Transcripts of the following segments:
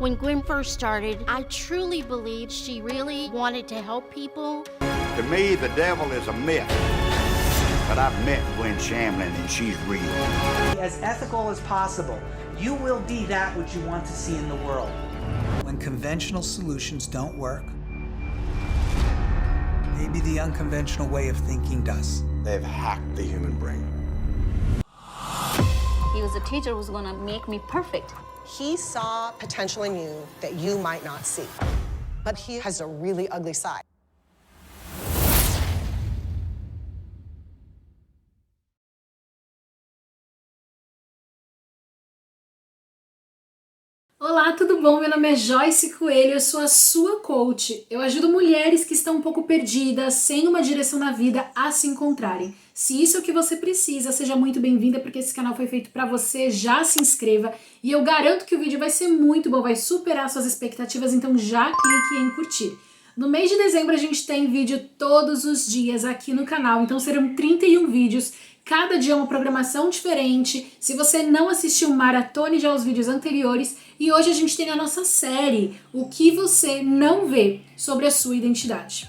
When Gwen first started, I truly believed she really wanted to help people. To me, the devil is a myth. But I've met Gwen Shamlin and she's real. As ethical as possible, you will be that which you want to see in the world. When conventional solutions don't work, maybe the unconventional way of thinking does. They've hacked the human brain. He was a teacher who was gonna make me perfect. He saw potential in you that you might not see. But he has a really ugly side. Olá, tudo bom? Meu nome é Joyce Coelho, eu sou a sua coach. Eu ajudo mulheres que estão um pouco perdidas, sem uma direção na vida, a se encontrarem. Se isso é o que você precisa, seja muito bem-vinda, porque esse canal foi feito para você, já se inscreva. E eu garanto que o vídeo vai ser muito bom, vai superar suas expectativas, então já clique em curtir. No mês de dezembro a gente tem vídeo todos os dias aqui no canal, então serão 31 vídeos. Cada dia é uma programação diferente. Se você não assistiu, maratone já os vídeos anteriores. E hoje a gente tem a nossa série, O que você não vê sobre a sua identidade.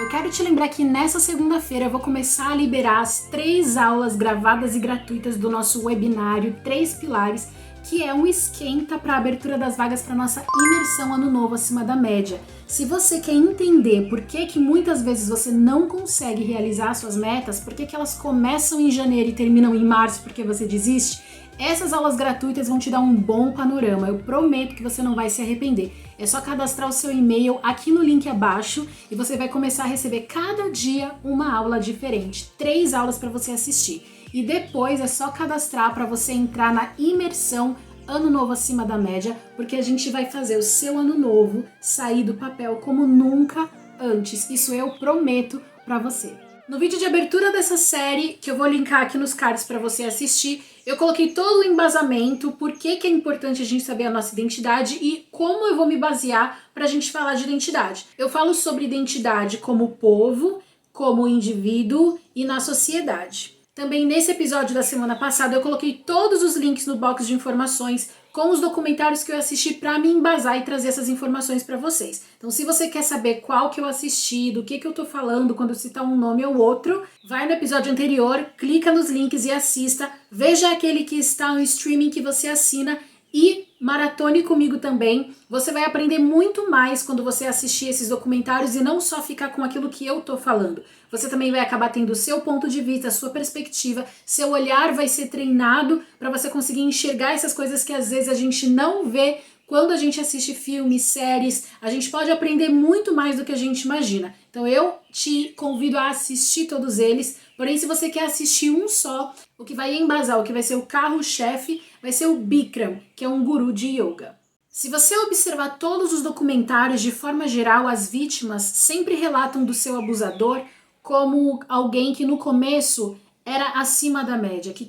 Eu quero te lembrar que nessa segunda-feira eu vou começar a liberar as 3 aulas gravadas e gratuitas do nosso webinário 3 Pilares, que é um esquenta para a abertura das vagas para nossa imersão Ano Novo acima da média. Se você quer entender por que muitas vezes você não consegue realizar suas metas, por que elas começam em janeiro e terminam em março porque você desiste, essas aulas gratuitas vão te dar um bom panorama. Eu prometo que você não vai se arrepender. É só cadastrar o seu e-mail aqui no link abaixo e você vai começar a receber cada dia uma aula diferente. 3 aulas para você assistir. E depois é só cadastrar para você entrar na imersão Ano Novo acima da média, porque a gente vai fazer o seu ano novo sair do papel como nunca antes. Isso eu prometo para você. No vídeo de abertura dessa série, que eu vou linkar aqui nos cards para você assistir, eu coloquei todo o embasamento, por que é importante a gente saber a nossa identidade e como eu vou me basear para a gente falar de identidade. Eu falo sobre identidade como povo, como indivíduo e na sociedade. Também nesse episódio da semana passada eu coloquei todos os links no box de informações com os documentários que eu assisti para me embasar e trazer essas informações para vocês. Então se você quer saber qual que eu assisti, do que eu tô falando quando citar um nome ou outro, vai no episódio anterior, clica nos links e assista, veja aquele que está no streaming que você assina e maratone comigo também. Você vai aprender muito mais quando você assistir esses documentários e não só ficar com aquilo que eu tô falando. Você também vai acabar tendo o seu ponto de vista, a sua perspectiva, seu olhar vai ser treinado para você conseguir enxergar essas coisas que às vezes a gente não vê quando a gente assiste filmes, séries. A gente pode aprender muito mais do que a gente imagina. Então eu te convido a assistir todos eles, porém se você quer assistir um só, o que vai embasar, o que vai ser o carro-chefe, vai ser o Bikram, que é um guru de yoga. Se você observar todos os documentários, de forma geral, as vítimas sempre relatam do seu abusador como alguém que no começo era acima da média, que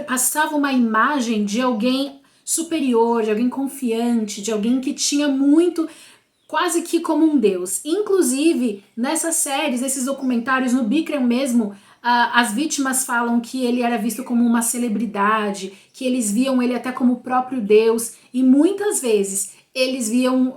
passava uma imagem de alguém superior, de alguém confiante, de alguém que tinha muito, quase que como um deus. Inclusive, nessas séries, nesses documentários, no Bikram mesmo, as vítimas falam que ele era visto como uma celebridade, que eles viam ele até como o próprio Deus, e muitas vezes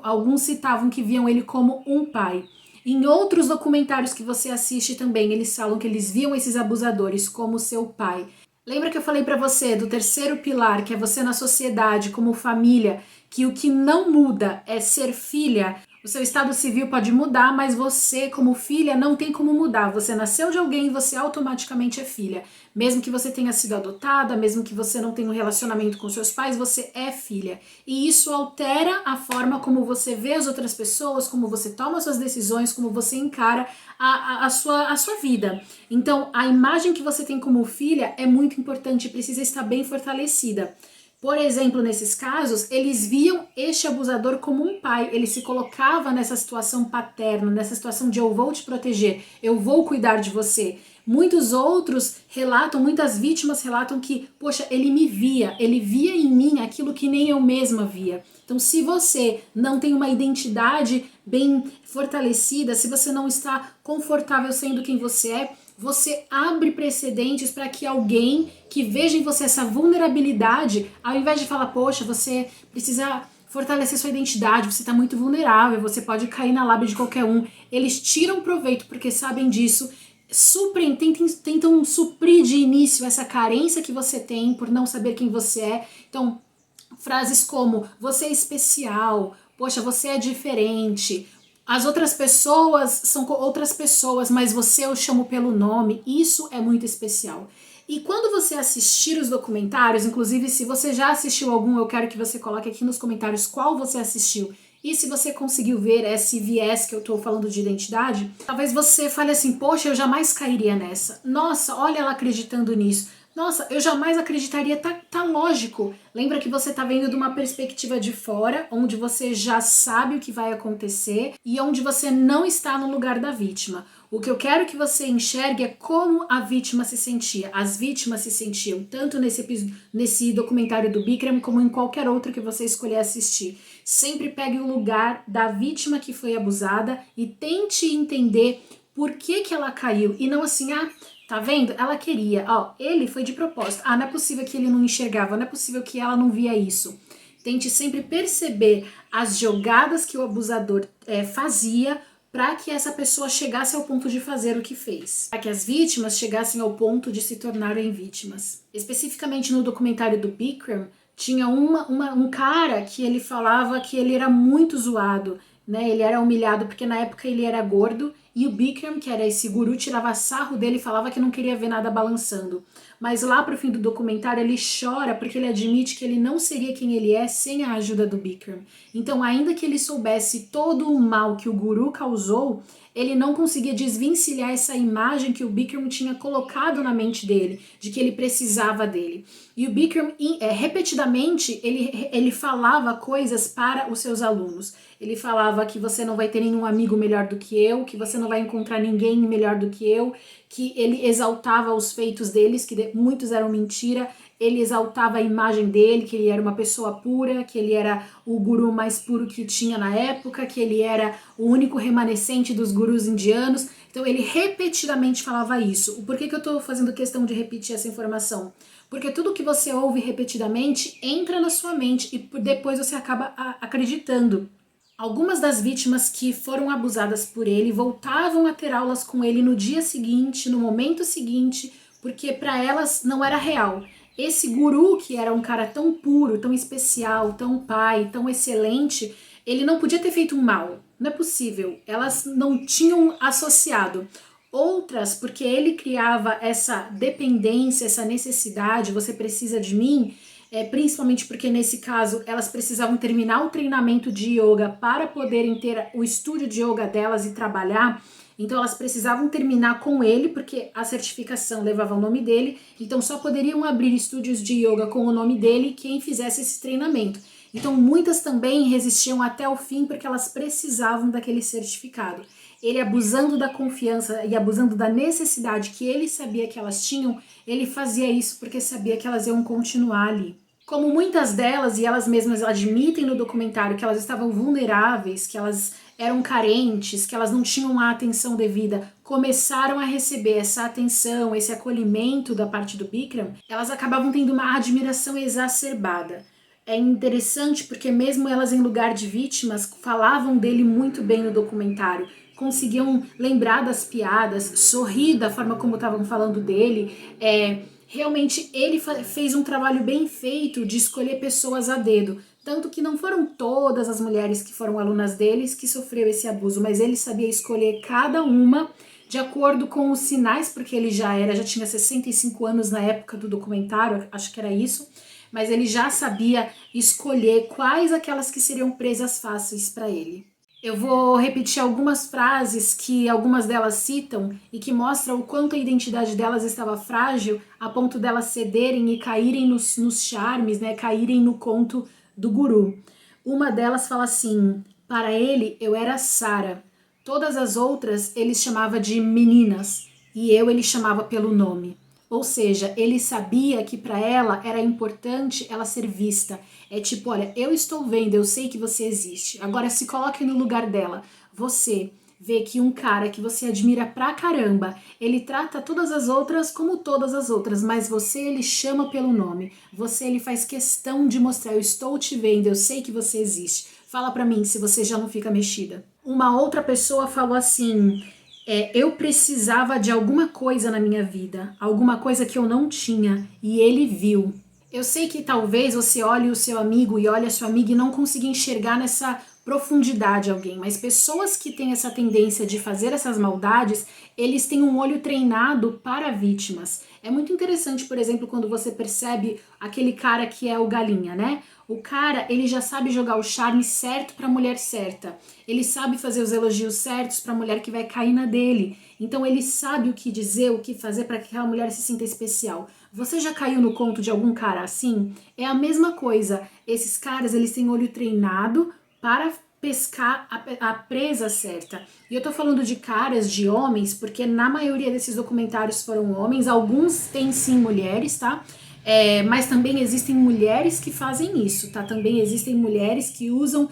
alguns citavam que viam ele como um pai. Em outros documentários que você assiste também, eles falam que eles viam esses abusadores como seu pai. Lembra que eu falei pra você do terceiro pilar, que é você na sociedade, como família, que o que não muda é ser filha? O seu estado civil pode mudar, mas você, como filha, não tem como mudar. Você nasceu de alguém e você automaticamente é filha. Mesmo que você tenha sido adotada, mesmo que você não tenha um relacionamento com seus pais, você é filha. E isso altera a forma como você vê as outras pessoas, como você toma suas decisões, como você encara a sua vida. Então, a imagem que você tem como filha é muito importante e precisa estar bem fortalecida. Por exemplo, nesses casos, eles viam este abusador como um pai, ele se colocava nessa situação paterna, nessa situação de eu vou te proteger, eu vou cuidar de você. Muitos outros relatam, muitas vítimas relatam que, poxa, ele via em mim aquilo que nem eu mesma via. Então, se você não tem uma identidade bem fortalecida, se você não está confortável sendo quem você abre precedentes para que alguém que veja em você essa vulnerabilidade, ao invés de falar, poxa, você precisa fortalecer sua identidade, você tá muito vulnerável, você pode cair na lábia de qualquer um. Eles tiram proveito porque sabem disso, tentam suprir de início essa carência que você tem por não saber quem você é. Então, frases como, você é especial, poxa, você é diferente, as outras pessoas são outras pessoas, mas você eu chamo pelo nome, isso é muito especial. E quando você assistir os documentários, inclusive se você já assistiu algum, eu quero que você coloque aqui nos comentários qual você assistiu. E se você conseguiu ver esse viés que eu tô falando de identidade, talvez você fale assim, poxa, eu jamais cairia nessa. Nossa, olha ela acreditando nisso. Nossa, eu jamais acreditaria, tá lógico. Lembra que você tá vendo de uma perspectiva de fora, onde você já sabe o que vai acontecer e onde você não está no lugar da vítima. O que eu quero que você enxergue é como a vítima se sentia. As vítimas se sentiam, tanto nesse documentário do Bikram, como em qualquer outro que você escolher assistir. Sempre pegue o lugar da vítima que foi abusada e tente entender por que ela caiu. E não assim, tá vendo? Ela queria, ele foi de propósito. Não é possível que ele não enxergava, não é possível que ela não via isso. Tente sempre perceber as jogadas que o abusador fazia para que essa pessoa chegasse ao ponto de fazer o que fez. Para que as vítimas chegassem ao ponto de se tornarem vítimas. Especificamente no documentário do Bikram, tinha um cara que ele falava que ele era muito zoado, né? Ele era humilhado porque na época ele era gordo, e o Bikram, que era esse guru, tirava sarro dele e falava que não queria ver nada balançando. Mas lá pro fim do documentário ele chora porque ele admite que ele não seria quem ele é sem a ajuda do Bikram. Então, ainda que ele soubesse todo o mal que o guru causou, ele não conseguia desvencilhar essa imagem que o Bikram tinha colocado na mente dele, de que ele precisava dele. E o Bikram, repetidamente, ele falava coisas para os seus alunos. Ele falava que você não vai ter nenhum amigo melhor do que eu, que você não vai encontrar ninguém melhor do que eu, que ele exaltava os feitos deles, que muitos eram mentira, ele exaltava a imagem dele, que ele era uma pessoa pura, que ele era o guru mais puro que tinha na época, que ele era o único remanescente dos gurus indianos. Então ele repetidamente falava isso. Por que eu tô fazendo questão de repetir essa informação? Porque tudo que você ouve repetidamente entra na sua mente e depois você acaba acreditando. Algumas das vítimas que foram abusadas por ele voltavam a ter aulas com ele no dia seguinte, no momento seguinte, porque para elas não era real. Esse guru, que era um cara tão puro, tão especial, tão pai, tão excelente, ele não podia ter feito um mal. Não é possível. Elas não tinham associado. Outras, porque ele criava essa dependência, essa necessidade, você precisa de mim, principalmente porque nesse caso elas precisavam terminar o treinamento de yoga para poderem ter o estúdio de yoga delas e trabalhar. Então elas precisavam terminar com ele, porque a certificação levava o nome dele, então só poderiam abrir estúdios de yoga com o nome dele quem fizesse esse treinamento. Então muitas também resistiam até o fim porque elas precisavam daquele certificado. Ele, abusando da confiança e abusando da necessidade que ele sabia que elas tinham, ele fazia isso porque sabia que elas iam continuar ali. Como muitas delas, e elas mesmas admitem no documentário que elas estavam vulneráveis, que elas eram carentes, que elas não tinham a atenção devida, começaram a receber essa atenção, esse acolhimento da parte do Bikram, elas acabavam tendo uma admiração exacerbada. É interessante porque mesmo elas em lugar de vítimas falavam dele muito bem no documentário, conseguiam lembrar das piadas, sorrir da forma como estavam falando dele. Realmente ele fez um trabalho bem feito de escolher pessoas a dedo, tanto que não foram todas as mulheres que foram alunas deles que sofreu esse abuso, mas ele sabia escolher cada uma de acordo com os sinais, porque ele já tinha 65 anos na época do documentário, acho que era isso, mas ele já sabia escolher quais aquelas que seriam presas fáceis para ele. Eu vou repetir algumas frases que algumas delas citam e que mostram o quanto a identidade delas estava frágil a ponto delas cederem e caírem nos charmes, né, caírem no conto do guru. Uma delas fala assim: para ele eu era Sara, todas as outras ele chamava de meninas e ele chamava pelo nome. Ou seja, ele sabia que para ela era importante ela ser vista. É tipo, olha, eu estou vendo, eu sei que você existe. Agora se coloque no lugar dela. Você ver que um cara que você admira pra caramba, ele trata todas as outras como todas as outras, mas você ele chama pelo nome, você ele faz questão de mostrar, eu estou te vendo, eu sei que você existe, fala pra mim se você já não fica mexida. Uma outra pessoa falou assim, eu precisava de alguma coisa na minha vida, alguma coisa que eu não tinha, e ele viu. Eu sei que talvez você olhe o seu amigo e olhe a sua amiga e não consiga enxergar nessa profundidade alguém, mas pessoas que têm essa tendência de fazer essas maldades, eles têm um olho treinado para vítimas. É muito interessante, por exemplo, quando você percebe aquele cara que é o galinha, né? O cara, ele já sabe jogar o charme certo para a mulher certa. Ele sabe fazer os elogios certos para a mulher que vai cair na dele. Então ele sabe o que dizer, o que fazer para que aquela mulher se sinta especial. Você já caiu no conto de algum cara assim? É a mesma coisa. Esses caras, eles têm olho treinado para pescar a presa certa. E eu tô falando de caras, de homens, porque na maioria desses documentários foram homens, alguns têm sim mulheres, tá? Mas também existem mulheres que fazem isso, tá? Também existem mulheres que usam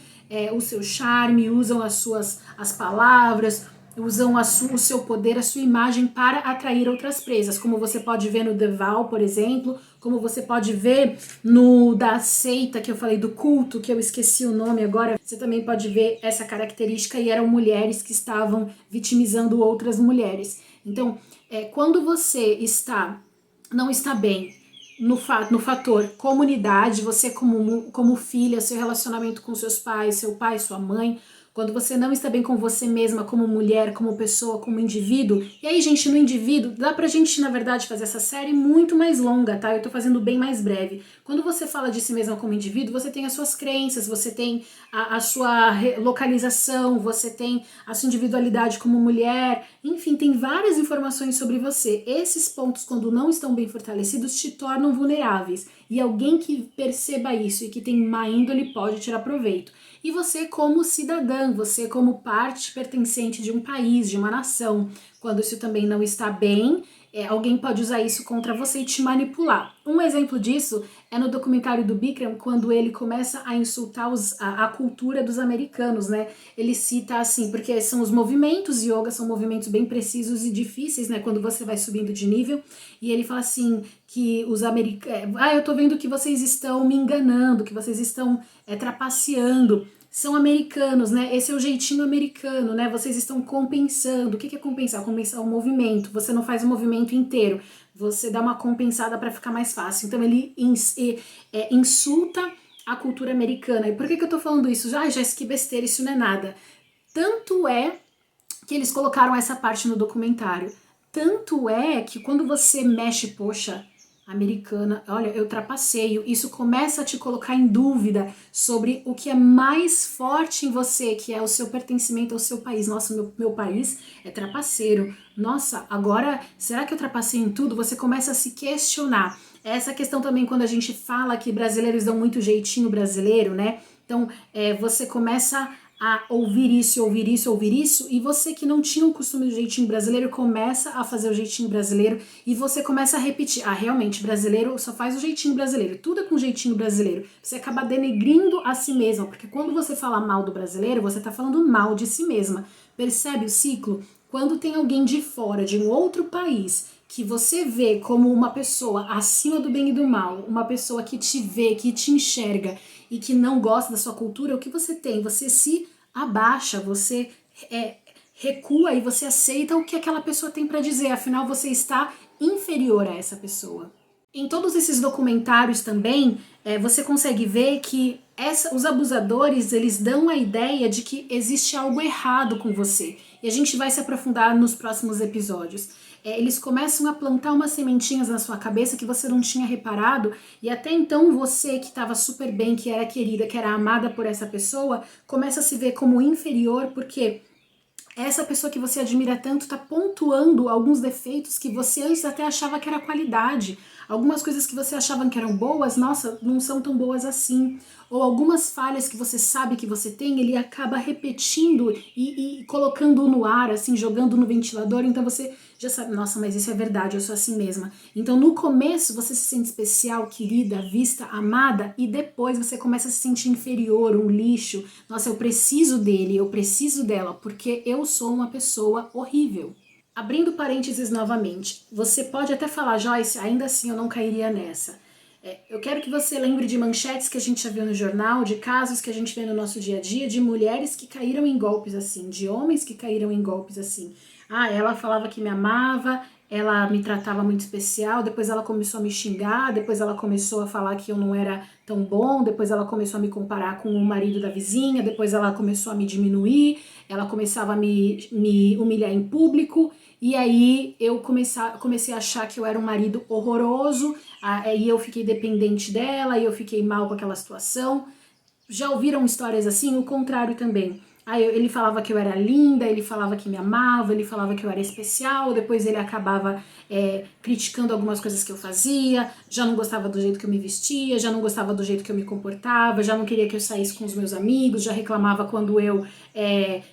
o seu charme, usam as palavras, usam o seu poder, a sua imagem para atrair outras presas, como você pode ver no The Vow, por exemplo, como você pode ver no da seita que eu falei, do culto, que eu esqueci o nome agora, você também pode ver essa característica e eram mulheres que estavam vitimizando outras mulheres. Então, quando você não está bem no fator comunidade, você como filha, seu relacionamento com seus pais, seu pai, sua mãe, quando você não está bem com você mesma, como mulher, como pessoa, como indivíduo. E aí, gente, no indivíduo, dá pra gente, na verdade, fazer essa série muito mais longa, tá? Eu tô fazendo bem mais breve. Quando você fala de si mesma como indivíduo, você tem as suas crenças, você tem a sua localização, você tem a sua individualidade como mulher, enfim, tem várias informações sobre você. Esses pontos, quando não estão bem fortalecidos, te tornam vulneráveis. E alguém que perceba isso e que tem má índole pode tirar proveito. E você como cidadã, você como parte pertencente de um país, de uma nação, quando isso também não está bem, alguém pode usar isso contra você e te manipular. Um exemplo disso é no documentário do Bikram, quando ele começa a insultar a cultura dos americanos, né? Ele cita assim, porque são os movimentos yoga, são movimentos bem precisos e difíceis, né? Quando você vai subindo de nível, e ele fala assim, que os americanos... eu tô vendo que vocês estão me enganando, que vocês estão trapaceando. São americanos, né? Esse é o jeitinho americano, né? Vocês estão compensando. O que é compensar? Compensar o movimento. Você não faz o movimento inteiro. Você dá uma compensada para ficar mais fácil. Então ele insulta a cultura americana. E por que eu tô falando isso? Jéssica, que besteira, isso não é nada. Tanto é que eles colocaram essa parte no documentário. Tanto é que quando você mexe, poxa, americana, olha, eu trapaceio, isso começa a te colocar em dúvida sobre o que é mais forte em você, que é o seu pertencimento ao seu país. Nossa, meu país é trapaceiro. Nossa, agora, será que eu trapaceio em tudo? Você começa a se questionar. Essa questão também quando a gente fala que brasileiros dão muito jeitinho brasileiro, né? Então, você começa a ouvir isso, e você que não tinha o costume do jeitinho brasileiro começa a fazer o jeitinho brasileiro e você começa a repetir, realmente, brasileiro só faz o jeitinho brasileiro, tudo é com jeitinho brasileiro. Você acaba denegrindo a si mesma, porque quando você fala mal do brasileiro, você tá falando mal de si mesma. Percebe o ciclo? Quando tem alguém de fora, de um outro país, que você vê como uma pessoa acima do bem e do mal, uma pessoa que te vê, que te enxerga e que não gosta da sua cultura, o que você tem? Você se abaixa, você recua e você aceita o que aquela pessoa tem para dizer, afinal você está inferior a essa pessoa. Em todos esses documentários também, você consegue ver que os abusadores, eles dão a ideia de que existe algo errado com você. E a gente vai se aprofundar nos próximos episódios. Eles começam a plantar umas sementinhas na sua cabeça que você não tinha reparado, e até então você que estava super bem, que era querida, que era amada por essa pessoa, começa a se ver como inferior, porque essa pessoa que você admira tanto está pontuando alguns defeitos que você antes até achava que era qualidade. Algumas coisas que você achava que eram boas, nossa, não são tão boas assim. Ou algumas falhas que você sabe que você tem, ele acaba repetindo e colocando no ar, assim, jogando no ventilador, então você já sabe, nossa, mas isso é verdade, eu sou assim mesma. Então no começo você se sente especial, querida, vista, amada, e depois você começa a se sentir inferior, um lixo. Nossa, eu preciso dele, eu preciso dela, porque eu sou uma pessoa horrível. Abrindo parênteses novamente, você pode até falar, Joyce, ainda assim eu não cairia nessa. Eu quero que você lembre de manchetes que a gente já viu no jornal, de casos que a gente vê no nosso dia a dia, de mulheres que caíram em golpes assim, de homens que caíram em golpes assim. Ah, ela falava que me amava, ela me tratava muito especial, depois ela começou a me xingar, depois ela começou a falar que eu não era tão bom, depois ela começou a me comparar com o marido da vizinha, depois ela começou a me diminuir, ela começava a me humilhar em público, e aí eu comecei a achar que eu era um marido horroroso, e eu fiquei dependente dela, e eu fiquei mal com aquela situação. Já ouviram histórias assim? O contrário também. Ele falava que eu era linda, ele falava que me amava, ele falava que eu era especial, depois ele acabava criticando algumas coisas que eu fazia, já não gostava do jeito que eu me vestia, já não gostava do jeito que eu me comportava, já não queria que eu saísse com os meus amigos, já reclamava quando eu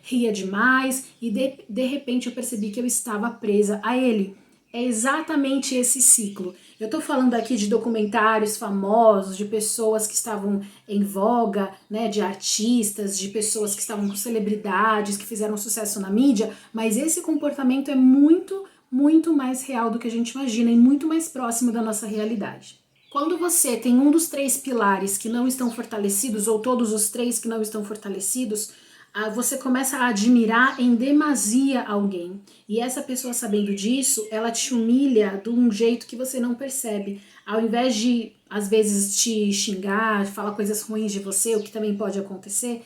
ria demais, e de repente eu percebi que eu estava presa a ele. É exatamente esse ciclo. Eu tô falando aqui de documentários famosos, de pessoas que estavam em voga, né, de artistas, de pessoas que estavam com celebridades, que fizeram sucesso na mídia, mas esse comportamento é muito, muito mais real do que a gente imagina e muito mais próximo da nossa realidade. Quando você tem um dos 3 pilares que não estão fortalecidos, ou todos os 3 que não estão fortalecidos, você começa a admirar em demasia alguém. E essa pessoa, sabendo disso, ela te humilha de um jeito que você não percebe. Ao invés de, às vezes, te xingar, falar coisas ruins de você, o que também pode acontecer,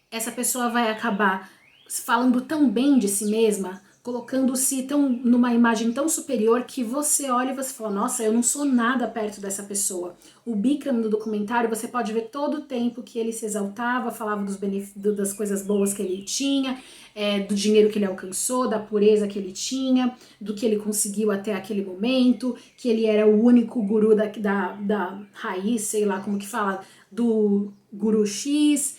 essa pessoa vai acabar falando tão bem de si mesma, colocando-se numa imagem tão superior que você olha e você fala, nossa, eu não sou nada perto dessa pessoa. O Bikram no documentário, você pode ver todo o tempo que ele se exaltava, falava das coisas boas que ele tinha, do dinheiro que ele alcançou, da pureza que ele tinha, do que ele conseguiu até aquele momento, que ele era o único guru da raiz, sei lá como que fala, do guru X,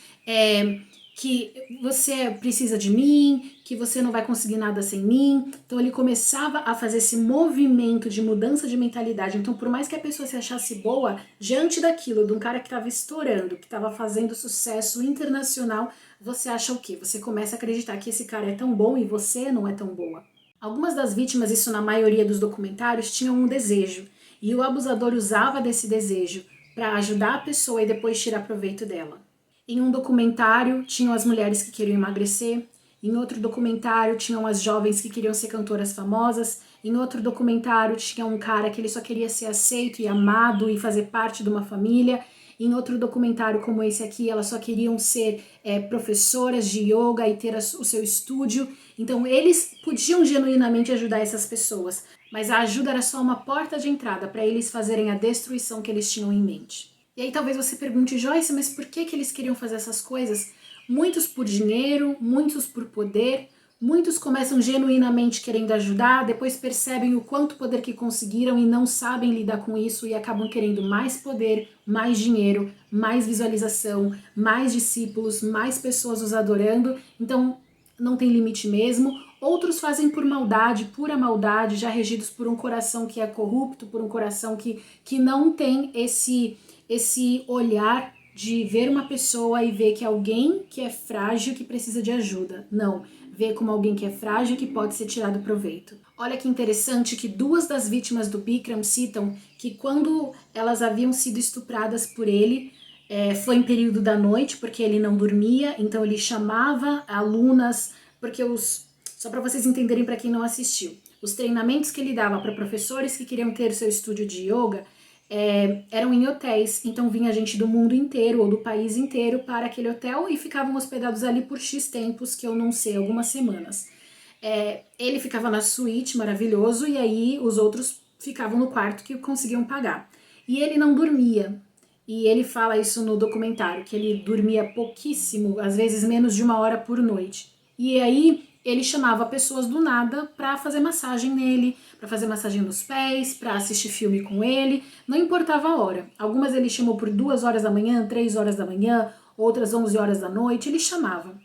que você precisa de mim, que você não vai conseguir nada sem mim. Então ele começava a fazer esse movimento de mudança de mentalidade. Então por mais que a pessoa se achasse boa, diante daquilo, de um cara que estava estourando, que estava fazendo sucesso internacional, você acha o quê? Você começa a acreditar que esse cara é tão bom e você não é tão boa. Algumas das vítimas, isso na maioria dos documentários, tinham um desejo. E o abusador usava desse desejo para ajudar a pessoa e depois tirar proveito dela. Em um documentário tinham as mulheres que queriam emagrecer, em outro documentário tinham as jovens que queriam ser cantoras famosas, em outro documentário tinha um cara que ele só queria ser aceito e amado e fazer parte de uma família, em outro documentário como esse aqui elas só queriam ser professoras de yoga e ter o seu estúdio. Então eles podiam genuinamente ajudar essas pessoas, mas a ajuda era só uma porta de entrada para eles fazerem a destruição que eles tinham em mente. E aí talvez você pergunte, Joyce, mas por que eles queriam fazer essas coisas? Muitos por dinheiro, muitos por poder, muitos começam genuinamente querendo ajudar, depois percebem o quanto poder que conseguiram e não sabem lidar com isso e acabam querendo mais poder, mais dinheiro, mais visualização, mais discípulos, mais pessoas os adorando, então não tem limite mesmo. Outros fazem por maldade, pura maldade, já regidos por um coração que é corrupto, por um coração que não tem esse olhar de ver uma pessoa e ver que é alguém que é frágil, que precisa de ajuda. Não, ver como alguém que é frágil, que pode ser tirado proveito. Olha que interessante que 2 das vítimas do Bikram citam que quando elas haviam sido estupradas por ele, foi em período da noite, porque ele não dormia, então ele chamava alunas, porque só para vocês entenderem, para quem não assistiu, os treinamentos que ele dava para professores que queriam ter seu estúdio de yoga, eram em hotéis, então vinha gente do mundo inteiro ou do país inteiro para aquele hotel e ficavam hospedados ali por X tempos, que eu não sei, algumas semanas. Ele ficava na suíte, maravilhoso, e aí os outros ficavam no quarto que conseguiam pagar. E ele não dormia, e ele fala isso no documentário, que ele dormia pouquíssimo, às vezes menos de 1 hora por noite. E aí ele chamava pessoas do nada para fazer massagem nele, para fazer massagem nos pés, para assistir filme com ele, não importava a hora. Algumas ele chamou por 2 horas da manhã, 3 horas da manhã, outras 11 horas da noite, ele chamava.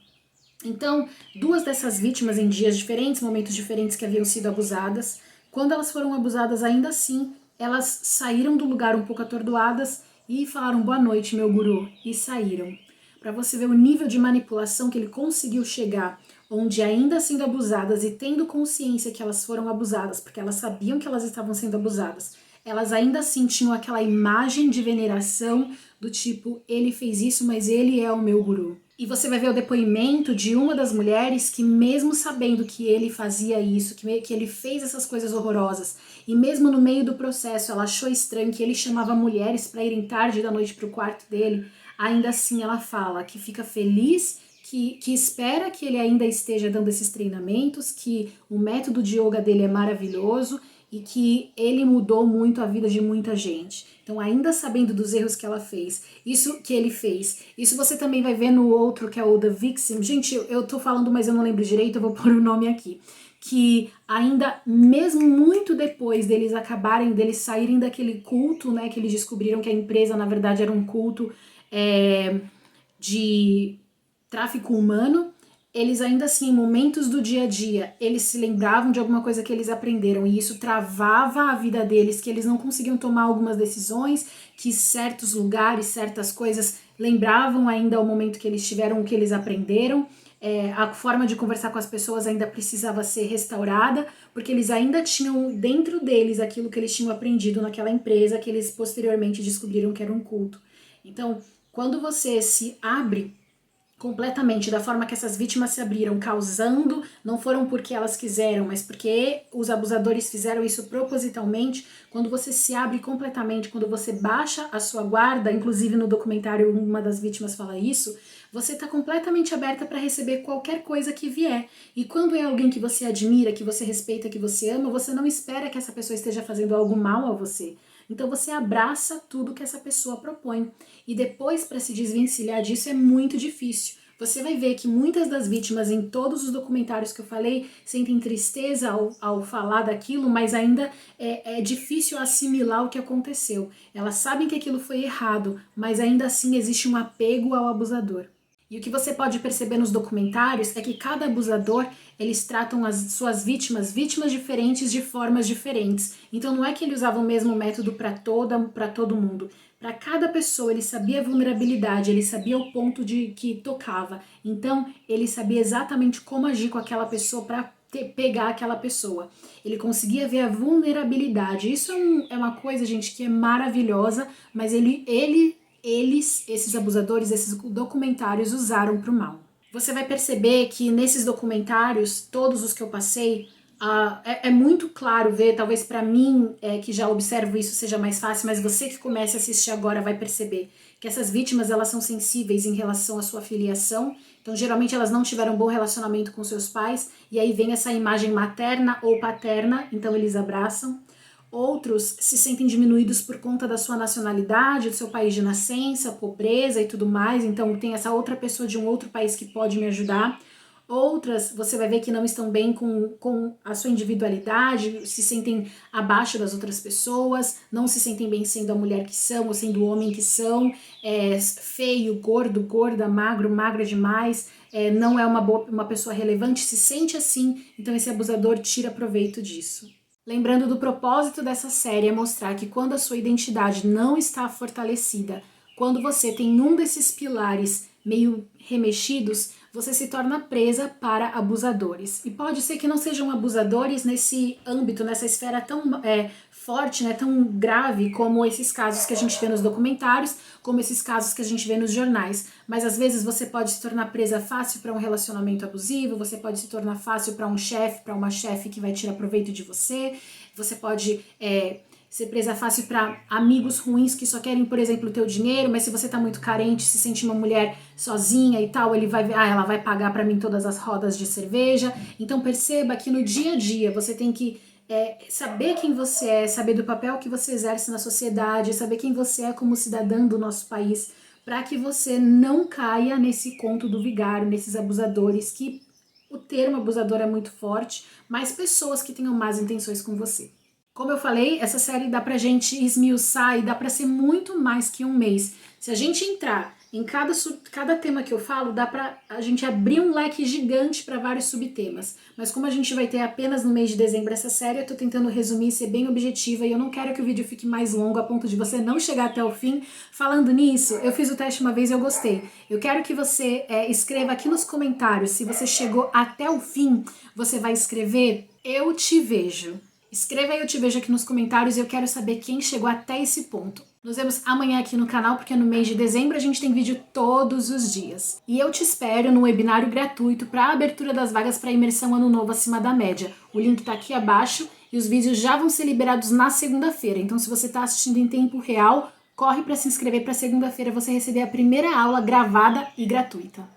Então, 2 dessas vítimas em dias diferentes, momentos diferentes que haviam sido abusadas, quando elas foram abusadas ainda assim, elas saíram do lugar um pouco atordoadas e falaram boa noite, meu guru, e saíram. Para você ver o nível de manipulação que ele conseguiu chegar, onde ainda sendo abusadas e tendo consciência que elas foram abusadas, porque elas sabiam que elas estavam sendo abusadas, elas ainda assim tinham aquela imagem de veneração do tipo, ele fez isso, mas ele é o meu guru. E você vai ver o depoimento de uma das mulheres que mesmo sabendo que ele fazia isso, que ele fez essas coisas horrorosas, e mesmo no meio do processo ela achou estranho que ele chamava mulheres para irem tarde da noite para o quarto dele, ainda assim ela fala que fica feliz, que espera que ele ainda esteja dando esses treinamentos, que o método de yoga dele é maravilhoso e que ele mudou muito a vida de muita gente. Então, ainda sabendo dos erros que ela fez, isso que ele fez, isso você também vai ver no outro, que é o The Vixen. Gente, eu tô falando, mas eu não lembro direito, eu vou pôr o nome aqui. Que ainda, mesmo muito depois deles saírem daquele culto, né, que eles descobriram que a empresa, na verdade, era um culto de tráfico humano, eles ainda assim, em momentos do dia a dia, eles se lembravam de alguma coisa que eles aprenderam e isso travava a vida deles, que eles não conseguiam tomar algumas decisões, que certos lugares, certas coisas lembravam ainda o momento que eles tiveram, o que eles aprenderam, a forma de conversar com as pessoas ainda precisava ser restaurada, porque eles ainda tinham dentro deles aquilo que eles tinham aprendido naquela empresa, que eles posteriormente descobriram que era um culto. Então, quando você se abre completamente da forma que essas vítimas se abriram, causando, não foram porque elas quiseram, mas porque os abusadores fizeram isso propositalmente, quando você se abre completamente, quando você baixa a sua guarda, inclusive no documentário uma das vítimas fala isso, você está completamente aberta para receber qualquer coisa que vier. E quando é alguém que você admira, que você respeita, que você ama, você não espera que essa pessoa esteja fazendo algo mal a você. Então você abraça tudo que essa pessoa propõe. E depois, para se desvencilhar disso, é muito difícil. Você vai ver que muitas das vítimas, em todos os documentários que eu falei, sentem tristeza ao falar daquilo, mas ainda é difícil assimilar o que aconteceu. Elas sabem que aquilo foi errado, mas ainda assim existe um apego ao abusador. E o que você pode perceber nos documentários é que cada abusador, eles tratam as suas vítimas diferentes de formas diferentes. Então não é que ele usava o mesmo método para todo mundo. Para cada pessoa ele sabia a vulnerabilidade, ele sabia o ponto de que tocava. Então ele sabia exatamente como agir com aquela pessoa para pegar aquela pessoa. Ele conseguia ver a vulnerabilidade. Isso é uma coisa, gente, que é maravilhosa, mas esses abusadores, esses documentários usaram para o mal. Você vai perceber que nesses documentários, todos os que eu passei, é muito claro ver, talvez para mim, que já observo isso, seja mais fácil, mas você que comece a assistir agora vai perceber que essas vítimas, elas são sensíveis em relação à sua filiação. Então, geralmente, elas não tiveram um bom relacionamento com seus pais, e aí vem essa imagem materna ou paterna, então eles abraçam. Outros se sentem diminuídos por conta da sua nacionalidade, do seu país de nascença, pobreza e tudo mais, então tem essa outra pessoa de um outro país que pode me ajudar. Outras, você vai ver que não estão bem com a sua individualidade, se sentem abaixo das outras pessoas, não se sentem bem sendo a mulher que são ou sendo o homem que são, feio, gordo, gorda, magro, magra demais, não é uma pessoa relevante, se sente assim, então esse abusador tira proveito disso. Lembrando do propósito dessa série é mostrar que quando a sua identidade não está fortalecida, quando você tem um desses pilares meio remexidos, você se torna presa para abusadores. E pode ser que não sejam abusadores nesse âmbito, nessa esfera tão forte, né, tão grave como esses casos que a gente vê nos documentários, como esses casos que a gente vê nos jornais. Mas às vezes você pode se tornar presa fácil para um relacionamento abusivo, você pode se tornar fácil para um chefe, para uma chefe que vai tirar proveito de você, você pode ser presa fácil para amigos ruins que só querem, por exemplo, o teu dinheiro, mas se você tá muito carente, se sente uma mulher sozinha e tal, ele vai ver, ela vai pagar para mim todas as rodas de cerveja. Então perceba que no dia a dia você tem que saber quem você é, saber do papel que você exerce na sociedade, saber quem você é como cidadã do nosso país, para que você não caia nesse conto do vigário, nesses abusadores que o termo abusador é muito forte, mas pessoas que tenham más intenções com você. Como eu falei, essa série dá pra gente esmiuçar e dá pra ser muito mais que um mês. Se a gente entrar em cada tema que eu falo, dá pra a gente abrir um leque gigante para vários subtemas. Mas como a gente vai ter apenas no mês de dezembro essa série, eu tô tentando resumir e ser bem objetiva e eu não quero que o vídeo fique mais longo a ponto de você não chegar até o fim. Falando nisso, eu fiz o teste uma vez e eu gostei. Eu quero que você escreva aqui nos comentários, se você chegou até o fim, você vai escrever "Eu te vejo". Escreva "Eu te vejo" aqui nos comentários e eu quero saber quem chegou até esse ponto. Nos vemos amanhã aqui no canal, porque no mês de dezembro a gente tem vídeo todos os dias. E eu te espero no webinário gratuito para a abertura das vagas para imersão Ano Novo Acima da Média. O link tá aqui abaixo e os vídeos já vão ser liberados na segunda-feira. Então se você está assistindo em tempo real, corre para se inscrever para segunda-feira você receber a primeira aula gravada e gratuita.